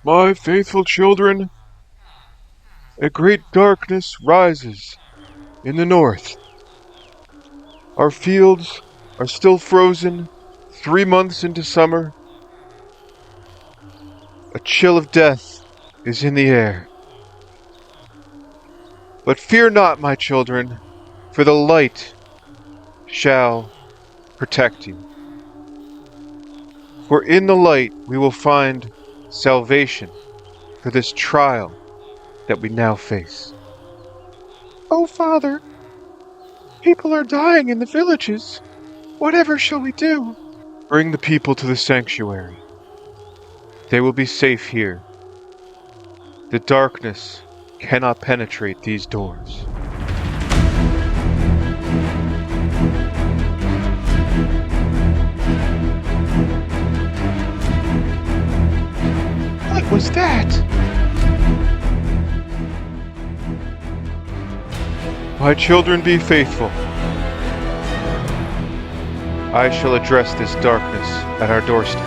My faithful children, a great darkness rises in the north. Our fields are still frozen 3 months into summer. A chill of death is in the air. But fear not, my children, for the light shall protect you. For in the light we will find salvation for this trial that we now face. Oh, Father, people are dying in the villages. Whatever shall we do? Bring the people to the sanctuary. They will be safe here. The darkness cannot penetrate these doors. What was that? My children, be faithful. I shall address this darkness at our doorstep.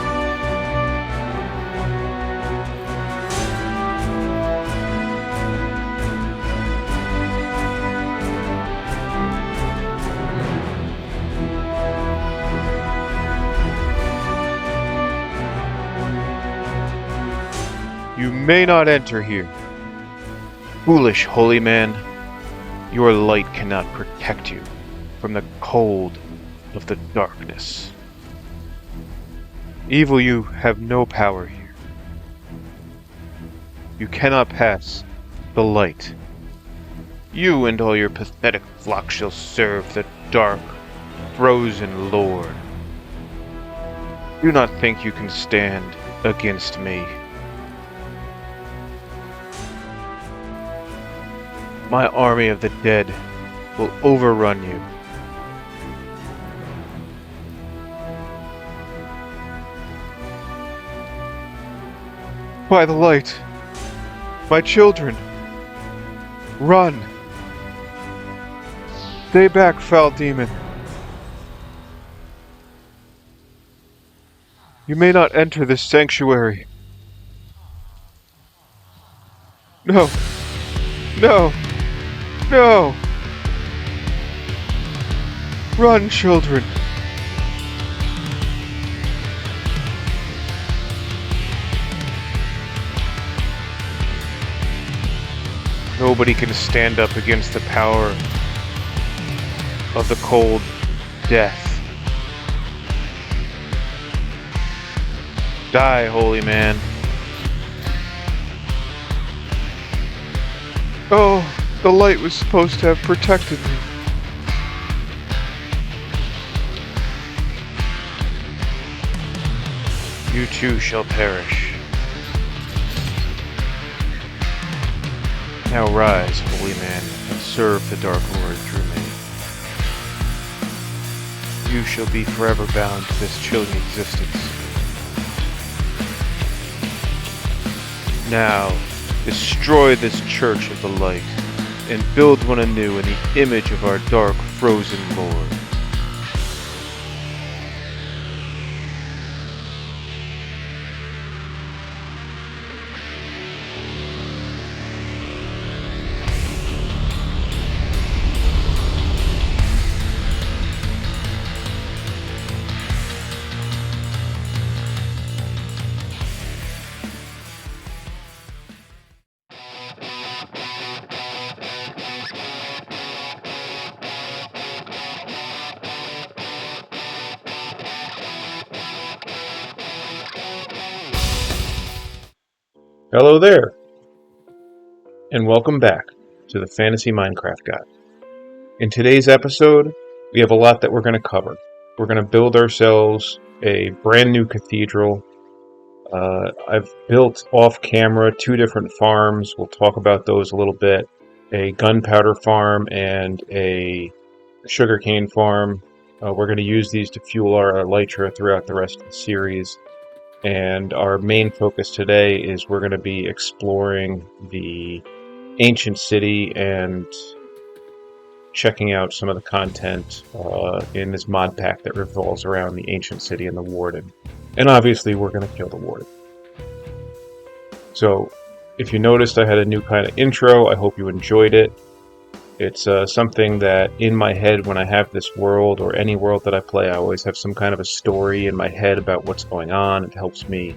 You may not enter here. Foolish holy man, your light cannot protect you from the cold of the darkness. Evil, you have no power here. You cannot pass the light. You and all your pathetic flock shall serve the dark, frozen Lord. Do not think you can stand against me. My army of the dead will overrun you. By the light, my children, run! Stay back, foul demon. You may not enter this sanctuary. No! No! No! Run, children! Nobody can stand up against the power of the cold death. Die, holy man. Oh, the light was supposed to have protected me. You too shall perish. Now rise, holy man, and serve the Dark Lord through me. You shall be forever bound to this chilling existence. Now, destroy this church of the light, and build one anew in the image of our dark, frozen Lord. Hello there, and welcome back to the Fantasy Minecraft Guide. In today's episode, we have a lot that we're going to cover. We're going to build ourselves a brand new cathedral. I've built off-camera 2 different farms. We'll talk about those a little bit. A gunpowder farm and a sugarcane farm. We're going to use these to fuel our Elytra throughout the rest of the series. And our main focus today is we're going to be exploring the ancient city and checking out some of the content in this mod pack that revolves around the ancient city and the Warden. And obviously we're going to kill the Warden. So, if you noticed, I had a new kind of intro. I hope you enjoyed it. It's something that in my head, when I have this world or any world that I play, I always have some kind of a story in my head about what's going on. It helps me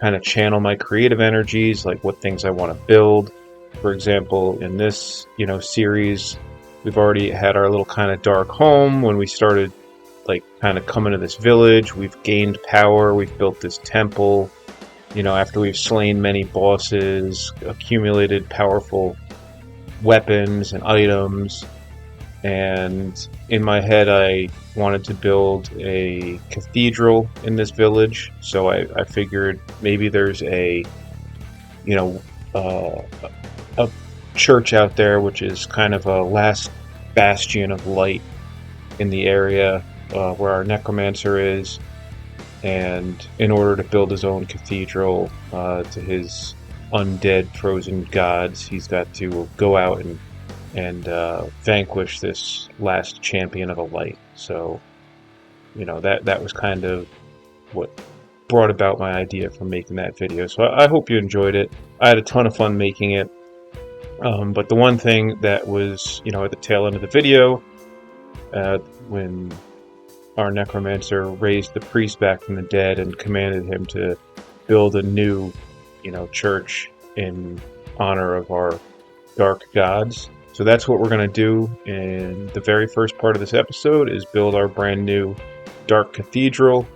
kind of channel my creative energies, like what things I want to build. For example, in this, series, we've already had our little kind of dark home. When we started, like, kind of coming to this village, we've gained power. We've built this temple. After we've slain many bosses, accumulated powerful weapons and items, and in my head I wanted to build a cathedral in this village, so I figured maybe there's you know uh, a church out there which is kind of a last bastion of light in the area where our necromancer is, and in order to build his own cathedral to his undead frozen gods, he's got to go out and vanquish this last champion of the light. So, that was kind of what brought about my idea for making that video. So I hope you enjoyed it. I had a ton of fun making it. But the one thing that was, at the tail end of the video, when our necromancer raised the priest back from the dead and commanded him to build a new, church in honor of our dark gods. So that's what we're going to do in the very first part of this episode, is build our brand new dark cathedral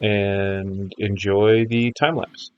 and enjoy the time lapse.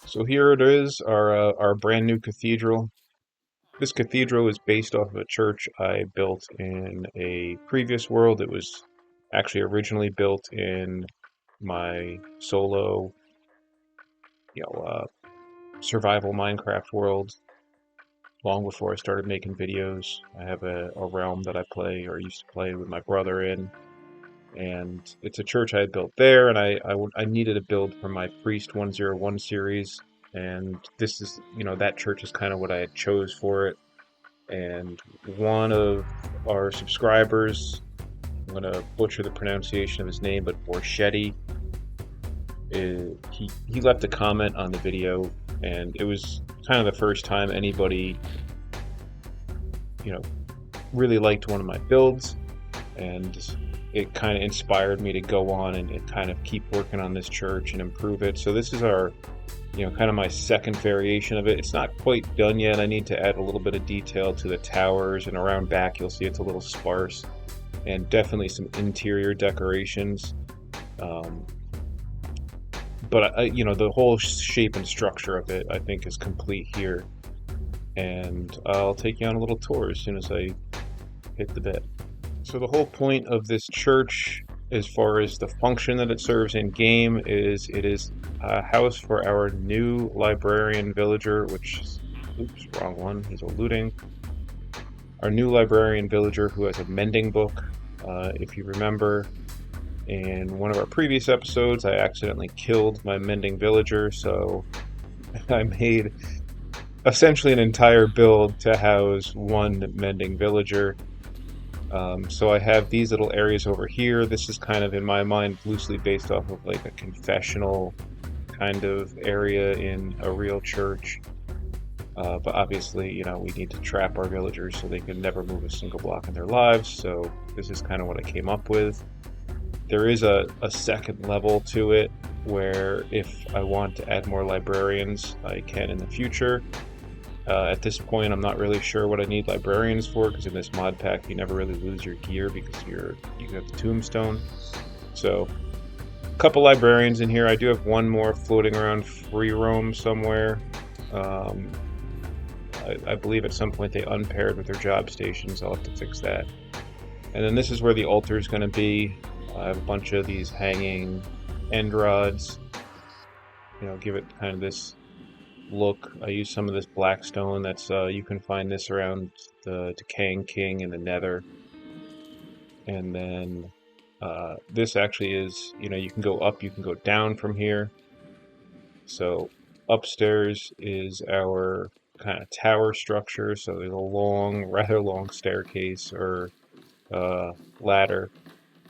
So here it is, our brand new cathedral. This cathedral is based off of a church I built in a previous world. It was actually originally built in my solo, survival Minecraft world, long before I started making videos. I have a realm that I play, or used to play, with my brother in, and it's a church I had built there, and I needed a build for my Priest 101 series, and this is, that church is kind of what I had chose for it. And one of our subscribers, I'm going to butcher the pronunciation of his name, but Borchetti, he left a comment on the video, and it was kind of the first time anybody, really liked one of my builds, and it kind of inspired me to go on and kind of keep working on this church and improve it. So this is our, kind of my second variation of it. It's not quite done yet. I need to add a little bit of detail to the towers, and around back you'll see it's a little sparse, and definitely some interior decorations. But the whole shape and structure of it, I think, is complete here. And I'll take you on a little tour as soon as I hit the bed. So the whole point of this church, as far as the function that it serves in game, is it is a house for our new librarian villager, oops, wrong one, he's eluding. Our new librarian villager who has a mending book. If you remember, in one of our previous episodes, I accidentally killed my mending villager, so I made essentially an entire build to house one mending villager. So I have these little areas over here. This is kind of, in my mind, loosely based off of like a confessional kind of area in a real church. But obviously, we need to trap our villagers so they can never move a single block in their lives. So this is kind of what I came up with. There is a second level to it where if I want to add more librarians, I can in the future. At this point, I'm not really sure what I need librarians for, because in this mod pack, you never really lose your gear because you have the tombstone. So, a couple librarians in here. I do have one more floating around free roam somewhere. I believe at some point they unpaired with their job stations. I'll have to fix that. And then this is where the altar is going to be. I have a bunch of these hanging end rods. Give it kind of this look. I use some of this black stone. That's you can find this around the Decaying King in the Nether. And then this actually is, you can go up, you can go down from here. So upstairs is our kind of tower structure. So there's a long, rather long staircase or ladder.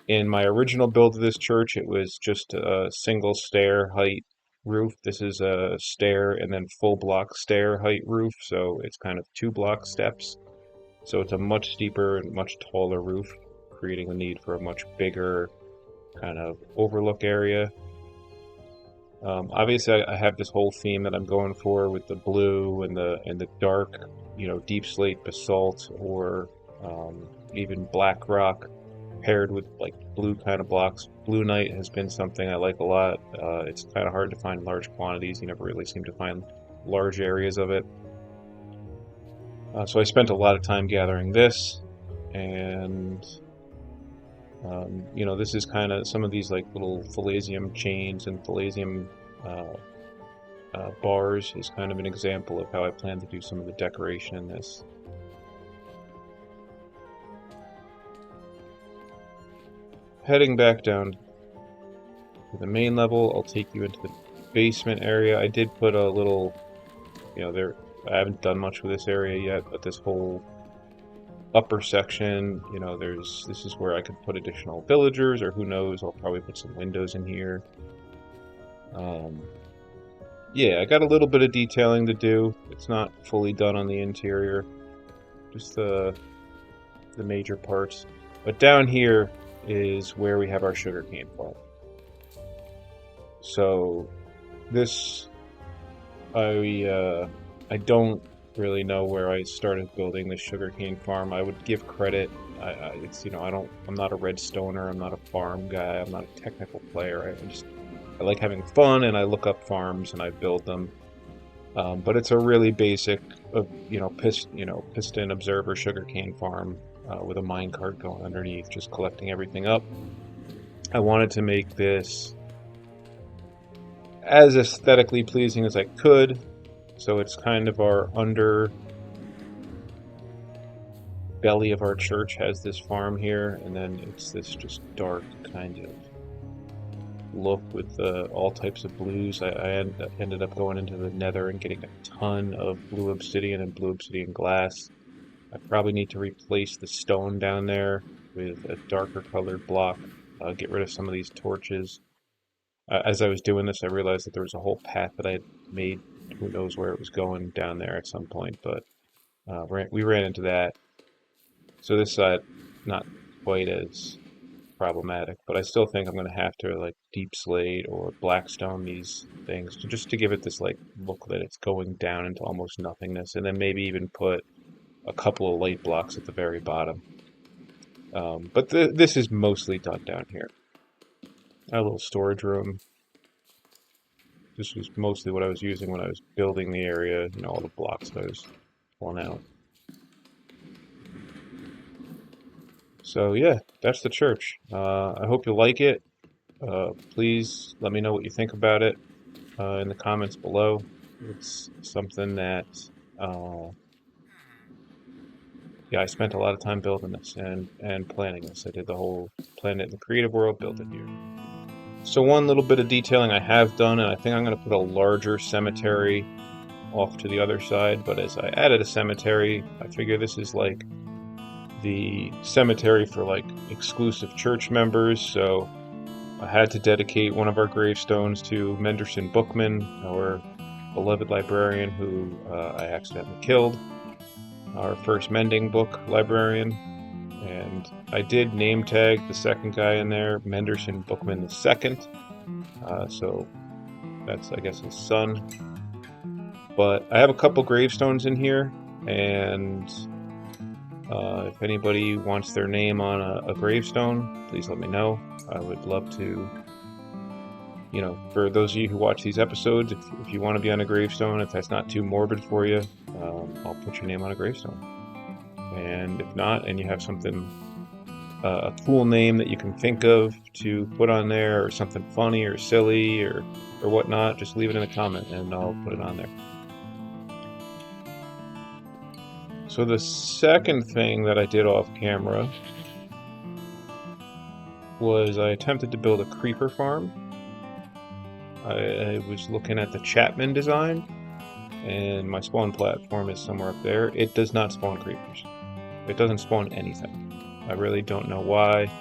In my original build of this church, it was just a single stair height roof. This is a stair and then full block stair height roof, so it's kind of 2 block steps. So it's a much steeper and much taller roof, creating the need for a much bigger kind of overlook area. Obviously, I have this whole theme that I'm going for with the blue and the dark, deep slate basalt or even black rock paired with like blue kind of blocks. Blue Knight has been something I like a lot. It's kind of hard to find large quantities. You never really seem to find large areas of it. So I spent a lot of time gathering this, and this is kind of some of these like little Phallasium chains and Phallasium bars is kind of an example of how I plan to do some of the decoration in this. Heading back down to the main level, I'll take you into the basement area. I did put a little, I haven't done much with this area yet, but this whole upper section, this is where I could put additional villagers, or who knows, I'll probably put some windows in here. Yeah, I got a little bit of detailing to do. It's not fully done on the interior, just the major parts. But down here is where we have our sugarcane farm. So this, I don't really know where I started building this sugarcane farm. I would give credit. I'm not a redstoner. I'm not a farm guy. I'm not a technical player. I like having fun, and I look up farms and I build them. But it's a really basic, piston observer sugarcane farm with a minecart going underneath, just collecting everything up. I wanted to make this as aesthetically pleasing as I could, so it's kind of our underbelly of our church has this farm here, and then it's this just dark kind of look with all types of blues. I ended up going into the Nether and getting a ton of blue obsidian and blue obsidian glass. I probably need to replace the stone down there with a darker colored block, get rid of some of these torches. As I was doing this, I realized that there was a whole path that I had made. Who knows where it was going down there at some point, but we ran into that. So this side, not quite as problematic, but I still think I'm going to have to like deep slate or blackstone these things just to give it this like look that it's going down into almost nothingness, and then maybe even put a couple of light blocks at the very bottom. But this is mostly done down here. A little storage room. This was mostly what I was using when I was building the area, all the blocks that I was pulling out. So yeah, that's the church. I hope you like it. Please let me know what you think about it in the comments below. It's something that, I spent a lot of time building this and planning this. I did the whole, planned it in the creative world, built it here. So one little bit of detailing I have done, and I think I'm going to put a larger cemetery off to the other side, but as I added a cemetery, I figure this is like the cemetery for like exclusive church members, so I had to dedicate one of our gravestones to Menderson Bookman, our beloved librarian who I accidentally killed, our first mending book librarian. And I did name tag the second guy in there, Menderson Bookman II, so that's, I guess, his son. But I have a couple gravestones in here, and if anybody wants their name on a gravestone, please let me know. I would love to, for those of you who watch these episodes, if you want to be on a gravestone, if that's not too morbid for you, I'll put your name on a gravestone. And if not, and you have something, a cool name that you can think of to put on there, or something funny or silly or whatnot, just leave it in a comment and I'll put it on there. So the second thing that I did off camera was I attempted to build a creeper farm. I was looking at the Chapman design, and my spawn platform is somewhere up there. It does not spawn creepers. It doesn't spawn anything. I really don't know why.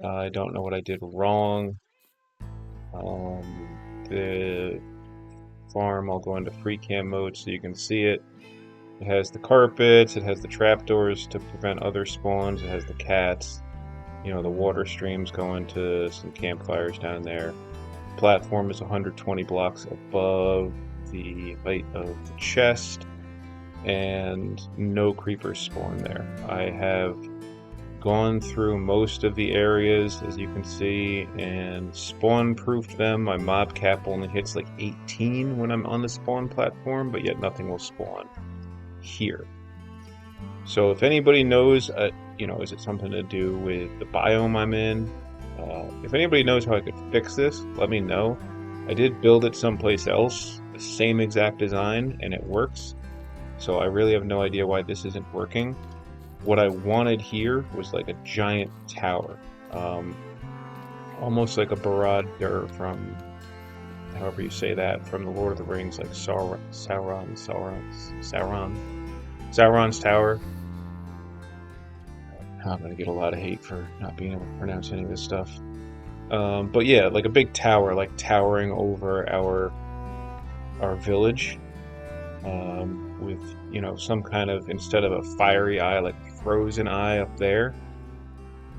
I don't know what I did wrong. The farm, I'll go into free cam mode so you can see it. It has the carpets, it has the trapdoors to prevent other spawns, it has the cats, the water streams going to some campfires down there. The platform is 120 blocks above the height of the chest, and no creepers spawn there. I have gone through most of the areas, as you can see, and spawn-proofed them. My mob cap only hits like 18 when I'm on the spawn platform, but yet nothing will spawn here. So if anybody knows, is it something to do with the biome I'm in? If anybody knows how I could fix this, let me know. I did build it someplace else, the same exact design, and it works. So I really have no idea why this isn't working. What I wanted here was like a giant tower, almost like a Barad-dur from, however you say that, from the Lord of the Rings, like Sauron's tower. I'm gonna get a lot of hate for not being able to pronounce any of this stuff. But yeah, like a big tower, like towering over our village, with some kind of, instead of a fiery eye, like frozen eye up there.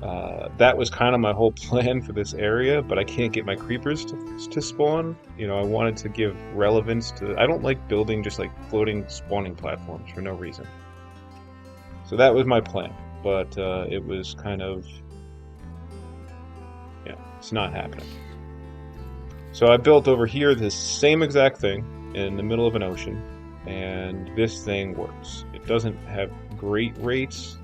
That was kind of my whole plan for this area, but I can't get my creepers to spawn. I wanted to give relevance to. I don't like building just like floating spawning platforms for no reason. So that was my plan, but it was kind of, it's not happening. So I built over here this same exact thing in the middle of an ocean, and this thing works. It doesn't have great rates.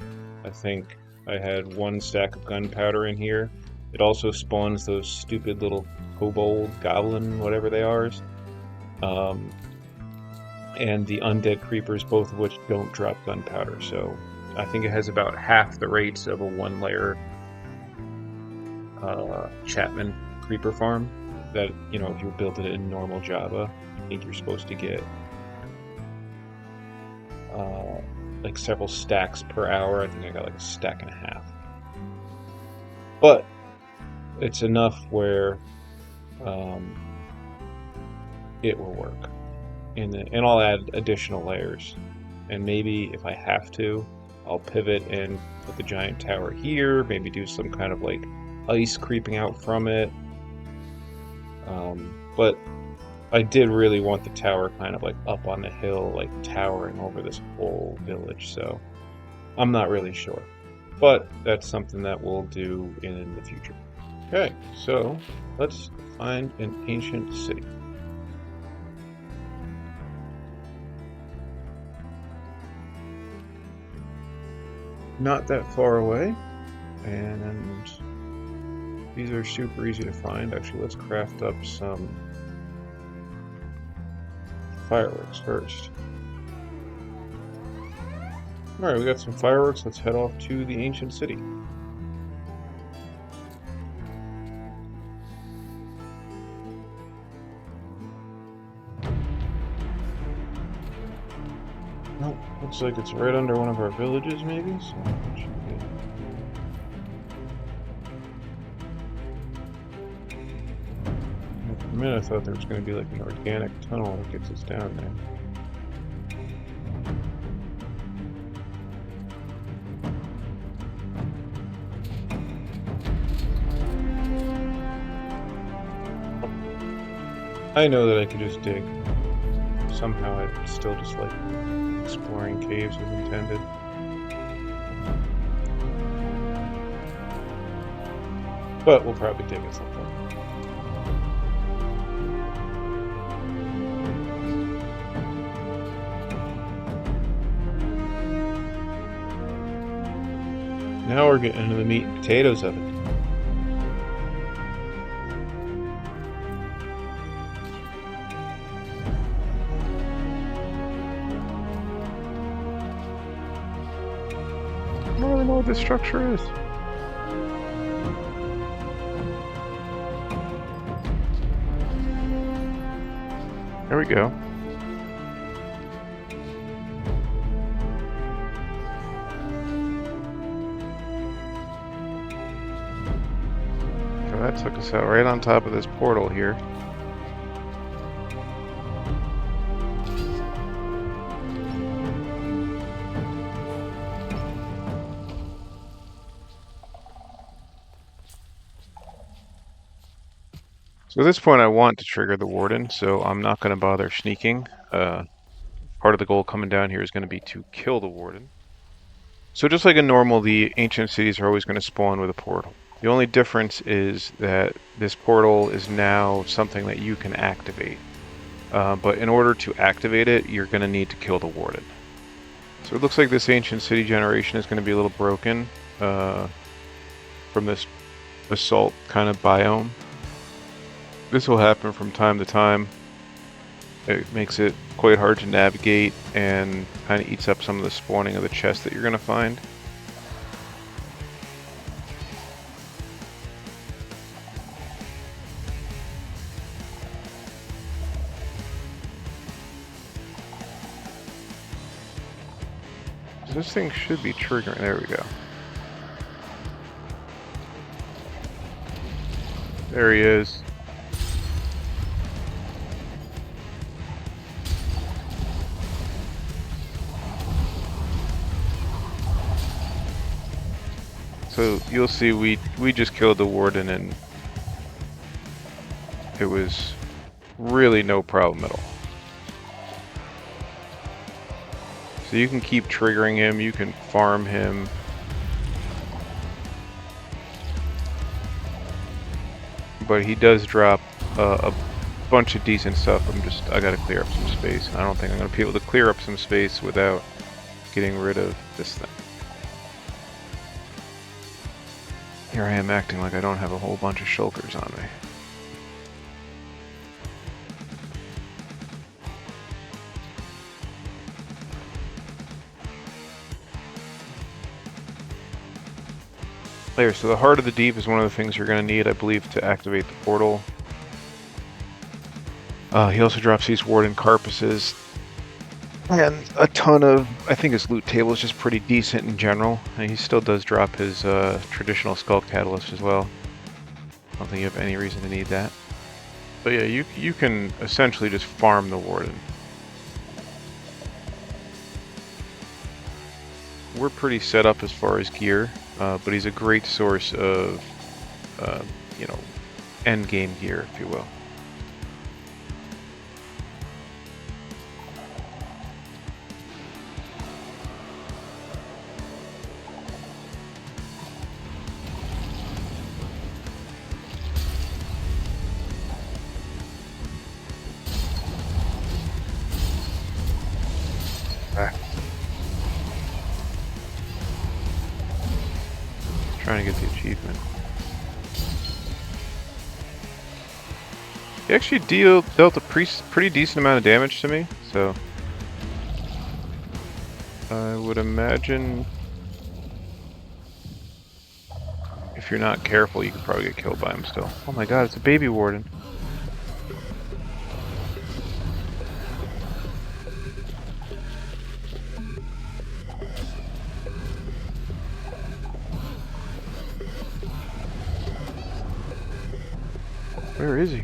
I think I had 1 stack of gunpowder in here. It also spawns those stupid little kobold, goblin, whatever they are, and the undead creepers, both of which don't drop gunpowder. So I think it has about half the rates of a 1-layer Chapman Creeper farm. That, if you build it in normal Java, I think you're supposed to get like several stacks per hour. I think I got like 1.5 stacks. But it's enough where it will work. And I'll add additional layers. And maybe if I have to, I'll pivot and put the giant tower here, maybe do some kind of like ice creeping out from it. But I did really want the tower kind of like up on the hill, like towering over this whole village, so I'm not really sure. But that's something that we'll do in the future. Okay, so let's find an ancient city. Not that far away, and these are super easy to find. Actually, let's craft up some fireworks first. Alright, we got some fireworks. Let's head off to the ancient city. Looks like it's right under one of our villages, maybe, so that should be good. For a minute I thought there was going to be like an organic tunnel that gets us down there. I know that I could just dig. Somehow I'd still just like exploring caves as intended. But we'll probably dig at some point. Now we're getting into the meat and potatoes of it. I don't really know what this structure is. There we go. So that took us out right on top of this portal here. So at this point I want to trigger the Warden, so I'm not going to bother sneaking. Part of the goal coming down here is going to be to kill the Warden. So just like in normal, the ancient cities are always going to spawn with a portal. The only difference is that this portal is now something that you can activate. But in order to activate it, you're going to need to kill the Warden. So it looks like this ancient city generation is going to be a little broken from this assault kind of biome. This will happen from time to time. It makes it quite hard to navigate and kind of eats up some of the spawning of the chests that you're going to find. This thing should be triggering. There we go. There he is. So you'll see we just killed the Warden and it was really no problem at all. So you can keep triggering him, you can farm him. But he does drop a bunch of decent stuff. I gotta clear up some space. I don't think I'm gonna be able to clear up some space without getting rid of this thing. Here I am acting like I don't have a whole bunch of shulkers on me. There, so the Heart of the Deep is one of the things you're going to need, I believe, to activate the portal. He also drops these Warden Carpusses. And a ton of, I think his loot table is just pretty decent in general. And he still does drop his traditional Skull Catalyst as well. I don't think you have any reason to need that. But yeah, you can essentially just farm the Warden. We're pretty set up as far as gear. But he's a great source of, you know, end game gear, if you will. Trying to get the achievement. He actually dealt a pretty decent amount of damage to me, so I would imagine if you're not careful, you could probably get killed by him still. Oh my god, it's a baby Warden. Where is he?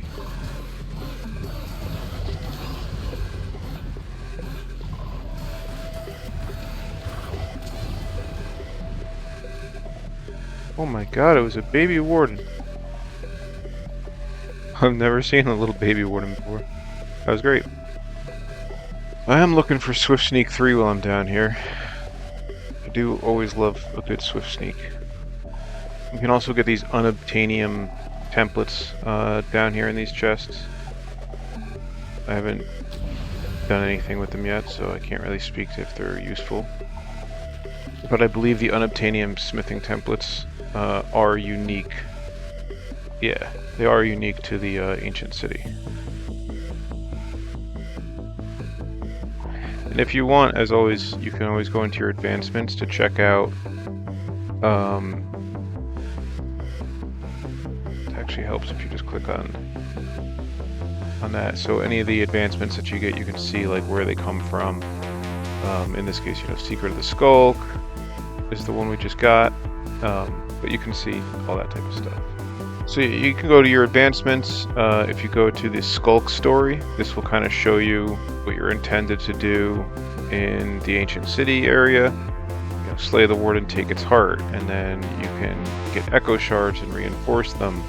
Oh my god, it was a baby warden. I've never seen a little baby warden before. That was great. I am looking for Swift Sneak 3 while I'm down here. I do always love a good Swift Sneak. You can also get these unobtainium templates down here in these chests. I haven't done anything with them yet, so I can't really speak to if they're useful. But I believe the unobtainium smithing templates are unique. Yeah, they are unique to the ancient city. And if you want, as always, you can always go into your advancements to check out. It actually helps if you just click on that. So any of the advancements that you get, you can see like where they come from. In this case, you know, Secret of the Skulk is the one we just got. But you can see all that type of stuff. So you can go to your advancements. If you go to the Skulk story, this will kind of show you what you're intended to do in the ancient city area. You know, slay the warden, take its heart, and then you can get echo shards and reinforce them,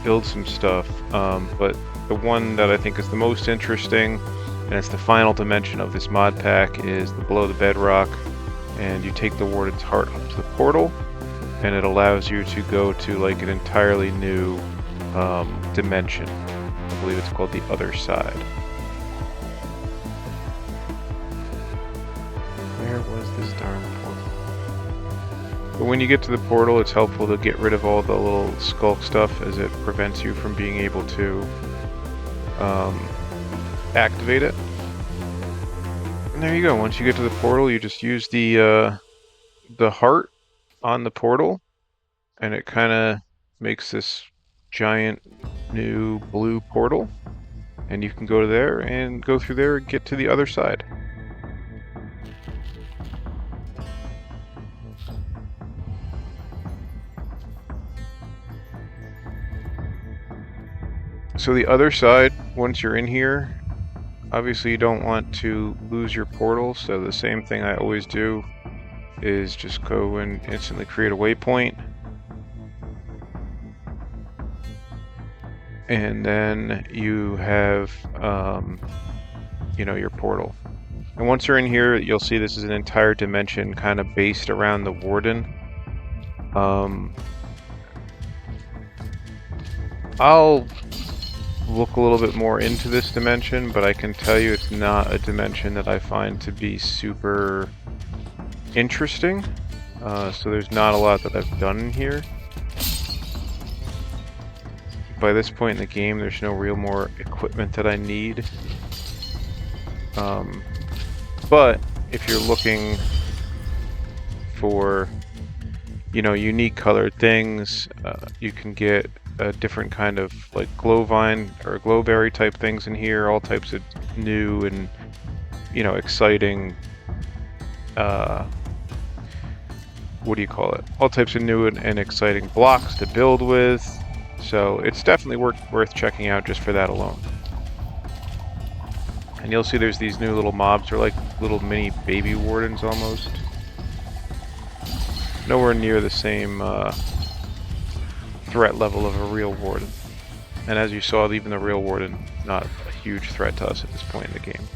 build some stuff. But the one that I think is the most interesting, and it's the final dimension of this mod pack, is the below the bedrock, and you take the warden's heart up to the portal, and it allows you to go to like an entirely new dimension. I believe it's called the Otherside. Where was this darn portal? But when you get to the portal, it's helpful to get rid of all the little skulk stuff, as it prevents you from being able to activate it. And there you go. Once you get to the portal, you just use the heart on the portal, and it kind of makes this giant new blue portal, and you can go to there and go through there and get to the other side. So the other side, once you're in here, obviously you don't want to lose your portal, so the same thing I always do is just go and instantly create a waypoint, and then you have you know, your portal. And once you're in here, you'll see this is an entire dimension kind of based around the warden. I'll look a little bit more into this dimension, but I can tell you it's not a dimension that I find to be super interesting. So there's not a lot that I've done in here. By this point in the game, there's no real more equipment that I need. But if you're looking for, you know, unique colored things, you can get a different kind of like glowvine or glowberry type things in here, all types of new and, you know, exciting, what do you call it? All types of new and exciting blocks to build with. So it's definitely worth checking out just for that alone. And you'll see there's these new little mobs. They're like little mini baby wardens almost. Nowhere near the same threat level of a real warden. And as you saw, even the real warden, not a huge threat to us at this point in the game.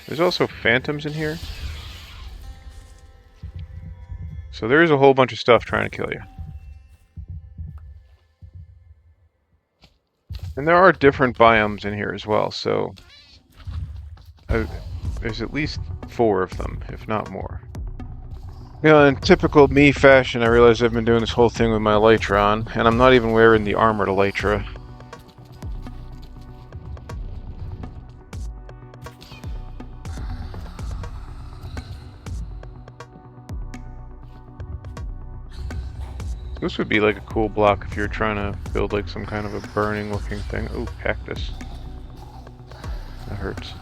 There's also phantoms in here. So there is a whole bunch of stuff trying to kill you. And there are different biomes in here as well, so there's at least 4 of them, if not more. You know, in typical me fashion, I realize I've been doing this whole thing with my Elytra on, and I'm not even wearing the armored Elytra. This would be like a cool block if you're trying to build like some kind of a burning looking thing. Ooh, cactus. That hurts.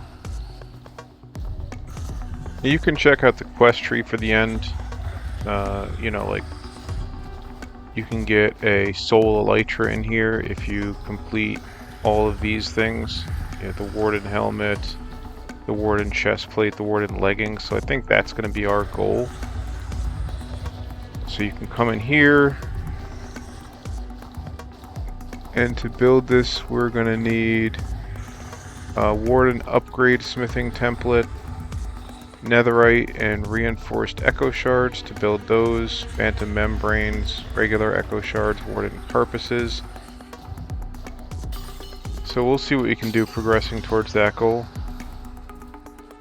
You can check out the quest tree for the end. You know, like, You can get a soul Elytra in here if you complete all of these things. You have the Warden helmet, the Warden chest plate, the Warden leggings. So I think that's going to be our goal. So you can come in here. And to build this, we're going to need a Warden upgrade smithing template, netherite and reinforced echo shards to build those, phantom membranes, regular echo shards, Warden carpusses. So we'll see what we can do progressing towards that goal.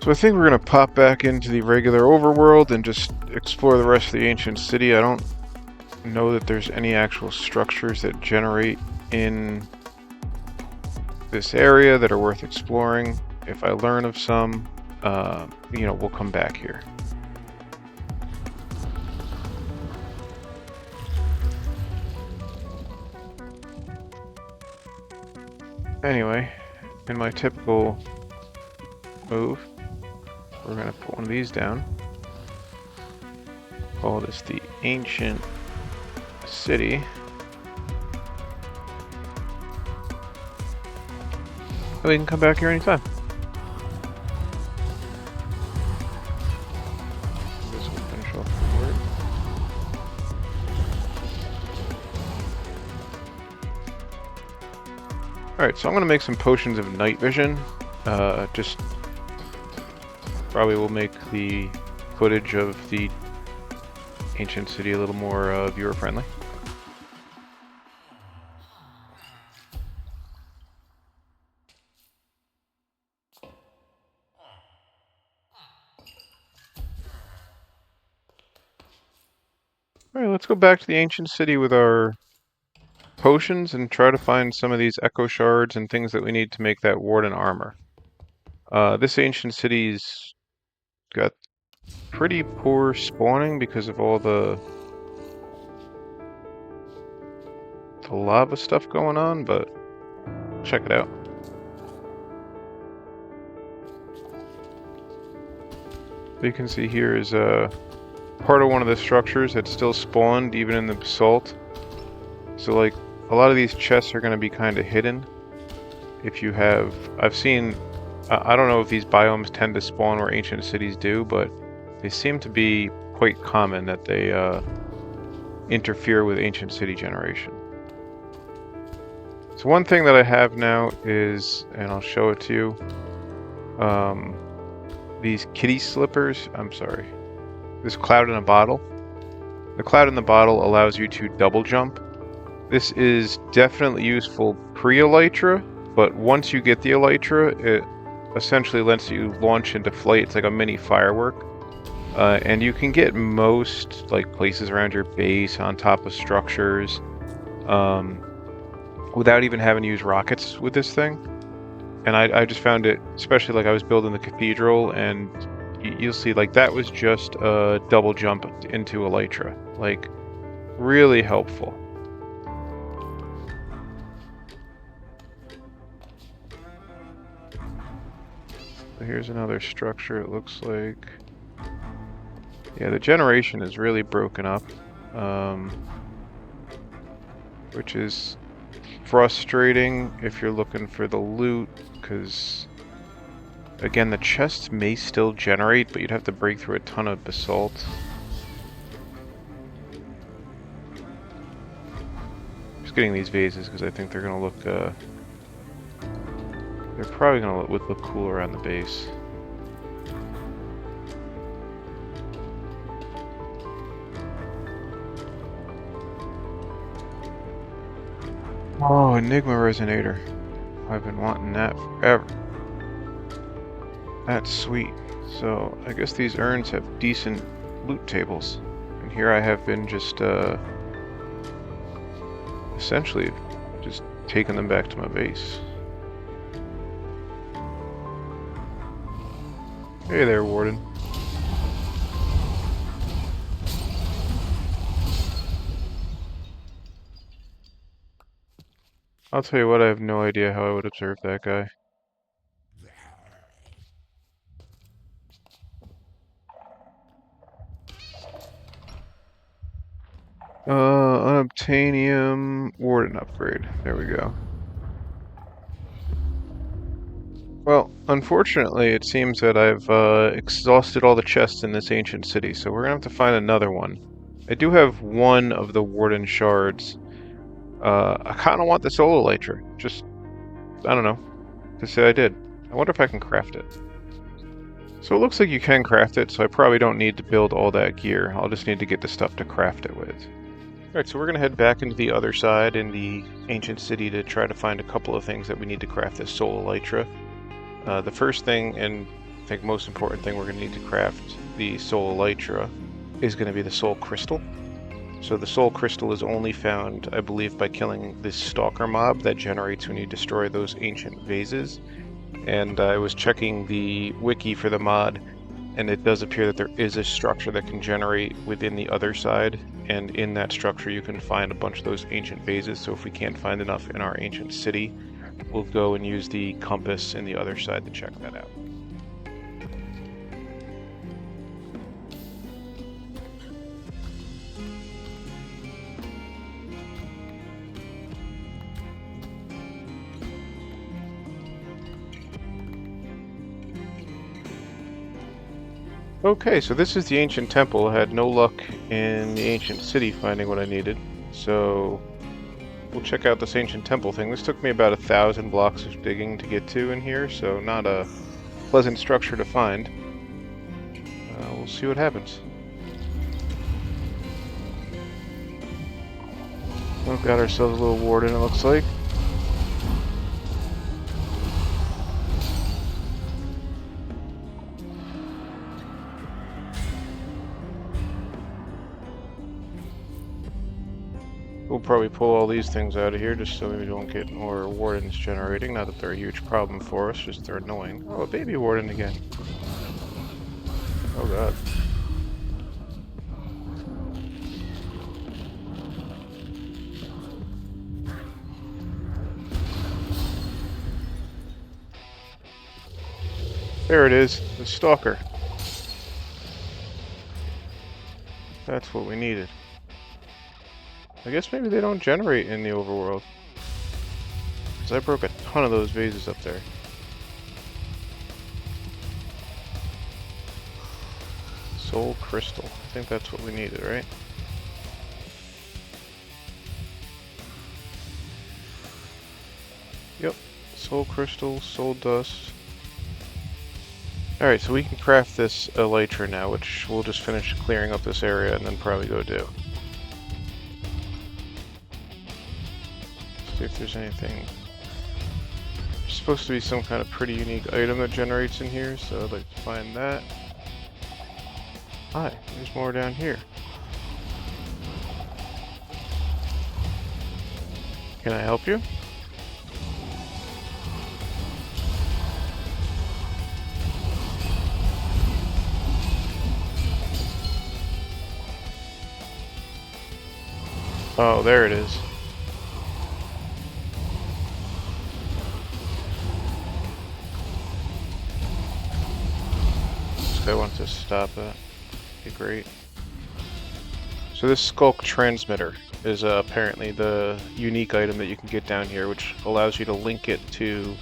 So I think we're going to pop back into the regular overworld and just explore the rest of the ancient city. I don't know that there's any actual structures that generate in this area that are worth exploring. If I learn of some, we'll come back here. Anyway, in my typical move, we're going to put one of these down. Call this the Ancient City. And we can come back here anytime. This will finish off the work. Alright, so I'm going to make some potions of night vision. Just probably will make the footage of the ancient city a little more viewer friendly. Alright, let's go back to the ancient city with our potions and try to find some of these echo shards and things that we need to make that Warden armor. This ancient city's got pretty poor spawning because of all the lava stuff going on, but check it out. What you can see here is part of one of the structures that still spawned even in the basalt. So like a lot of these chests are going to be kind of hidden. If you have, I've seen, I don't know if these biomes tend to spawn where ancient cities do, but they seem to be quite common that they interfere with ancient city generation. So one thing that I have now is, and I'll show it to you, these kitty slippers, this cloud in a bottle. The cloud in the bottle allows you to double jump. This is definitely useful pre-Elytra, but once you get the Elytra, it essentially lets you launch into flight. It's like a mini firework. And you can get most places around your base, on top of structures, without even having to use rockets with this thing. And I just found it, especially I was building the cathedral, and you'll see that was just a double jump into Elytra. Really helpful. So here's another structure, it looks like. Yeah, the generation is really broken up, which is frustrating if you're looking for the loot, because again, the chests may still generate, but you'd have to break through a ton of basalt. Just getting these vases because I think they're gonna look they're probably gonna look cool around the base. Oh, Enigma Resonator. I've been wanting that forever. That's sweet. So, I guess these urns have decent loot tables. And here I have been just, essentially, just taking them back to my base. Hey there, Warden. I'll tell you what, I have no idea how I would observe that guy. Unobtainium Warden upgrade. There we go. Well, unfortunately, it seems that I've exhausted all the chests in this ancient city, so we're gonna have to find another one. I do have one of the Warden shards. I kind of want the Solar Elytra. Just, I don't know, to say I did. I wonder if I can craft it. So it looks like you can craft it, so I probably don't need to build all that gear. I'll just need to get the stuff to craft it with. Alright, so we're going to head back into the other side in the ancient city to try to find a couple of things that we need to craft this Soul Elytra. The first thing, and I think most important thing we're going to need to craft the Soul Elytra is going to be the Soul Crystal. So the Soul Crystal is only found, I believe, by killing this Stalker mob that generates when you destroy those ancient vases. And I was checking the wiki for the mod, and it does appear that there is a structure that can generate within the other side, and in that structure you can find a bunch of those ancient vases. So if we can't find enough in our ancient city, we'll go and use the compass in the other side to check that out. Okay, so this is the ancient temple. I had no luck in the ancient city finding what I needed, so we'll check out this ancient temple thing. This took me about 1,000 blocks of digging to get to in here, so not a pleasant structure to find. We'll see what happens. We've got ourselves a little warden, it looks like. We'll probably pull all these things out of here just so we don't get more wardens generating. Not that they're a huge problem for us, just they're annoying. Oh, a baby warden again. Oh god. There it is, the stalker. That's what we needed. I guess maybe they don't generate in the overworld. Because I broke a ton of those vases up there. Soul Crystal. I think that's what we needed, right? Yep. Soul Crystal, Soul Dust. Alright, so we can craft this Elytra now, which we'll just finish clearing up this area and then probably go do. See if there's anything. There's supposed to be some kind of pretty unique item that generates in here, so I'd like to find that. Hi, there's more down here. Can I help you? Oh, there it is. This guy wants to stop that. Okay, great. So this Skulk Transmitter is apparently the unique item that you can get down here, which allows you to link it to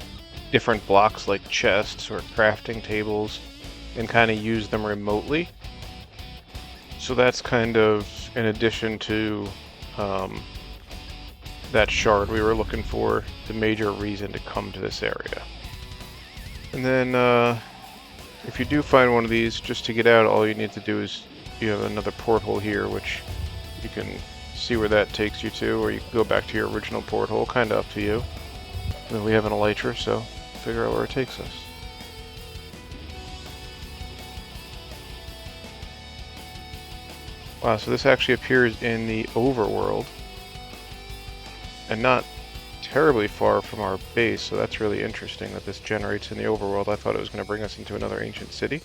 different blocks like chests or crafting tables and kind of use them remotely. So that's kind of in addition to that shard we were looking for, the major reason to come to this area. And then if you do find one of these, just to get out, all you need to do is you have another porthole here, which you can see where that takes you to, or you can go back to your original porthole, kind of up to you. And then we have an Elytra, so figure out where it takes us. Wow, so this actually appears in the overworld, and not terribly far from our base, so that's really interesting that this generates in the overworld. I thought it was going to bring us into another ancient city.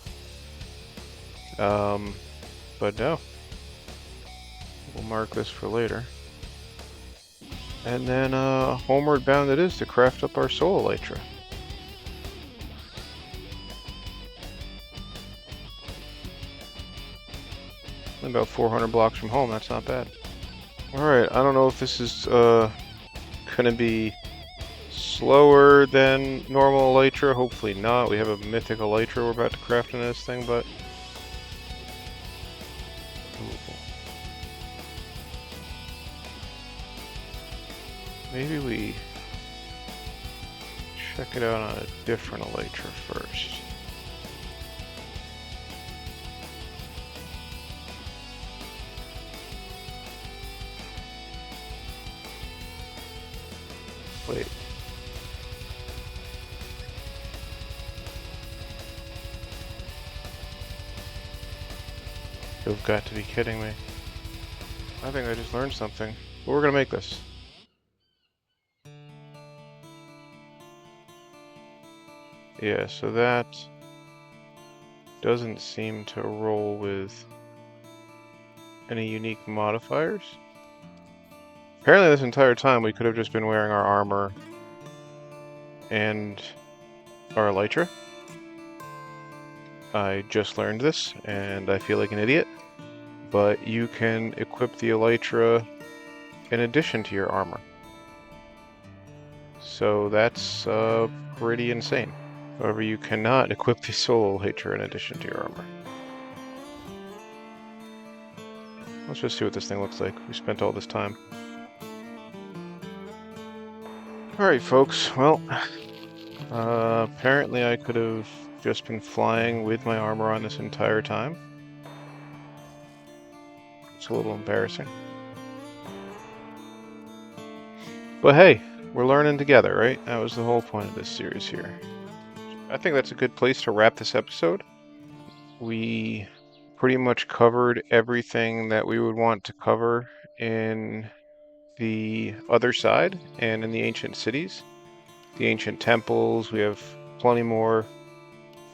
But no. We'll mark this for later. And then homeward bound it is to craft up our Soul Elytra. About 400 blocks from home, that's not bad. Alright, I don't know if this is gonna be slower than normal Elytra. Hopefully not. We have a mythic Elytra we're about to craft in this thing, but maybe we check it out on a different Elytra first. Wait. You've got to be kidding me. I think I just learned something. But we're gonna make this. Yeah, so that doesn't seem to roll with any unique modifiers. Apparently this entire time we could have just been wearing our armor and our Elytra. I just learned this, and I feel like an idiot. But you can equip the Elytra in addition to your armor. So that's pretty insane. However, you cannot equip the Soul Elytra in addition to your armor. Let's just see what this thing looks like. We spent all this time. Alright, folks. Well, apparently I could have just been flying with my armor on this entire time. It's a little embarrassing. But hey, we're learning together, right? That was the whole point of this series here. I think that's a good place to wrap this episode. We pretty much covered everything that we would want to cover in the Otherside and in the ancient cities. The ancient temples, we have plenty more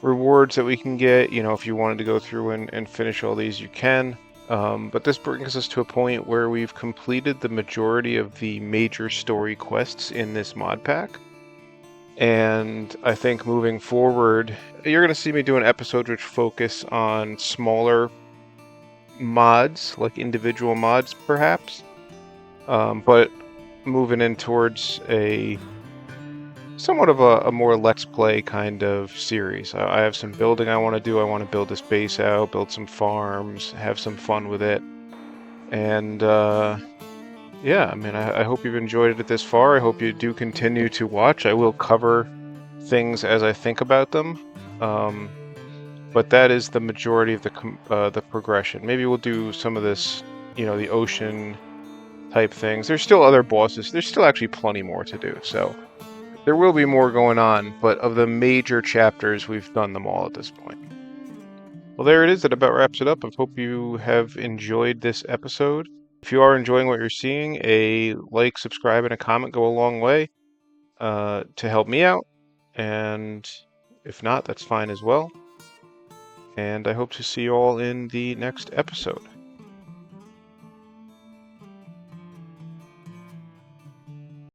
rewards that we can get. You know, if you wanted to go through and finish all these, you can. But this brings us to a point where we've completed the majority of the major story quests in this mod pack. And I think moving forward, you're going to see me do an episode which focus on smaller mods, like individual mods perhaps. But moving in towards a somewhat of a more Let's Play kind of series. I have some building I want to do. I want to build this base out, build some farms, have some fun with it. And yeah, I mean, I hope you've enjoyed it this far. I hope you do continue to watch. I will cover things as I think about them. But that is the majority of the progression. Maybe we'll do some of this, you know, the ocean type things. There's still other bosses. There's still actually plenty more to do. So there will be more going on, but of the major chapters, we've done them all at this point. Well, there it is. That about wraps it up. I hope you have enjoyed this episode. If you are enjoying what you're seeing, a like, subscribe, and a comment go a long way to help me out. And if not, that's fine as well. And I hope to see you all in the next episode.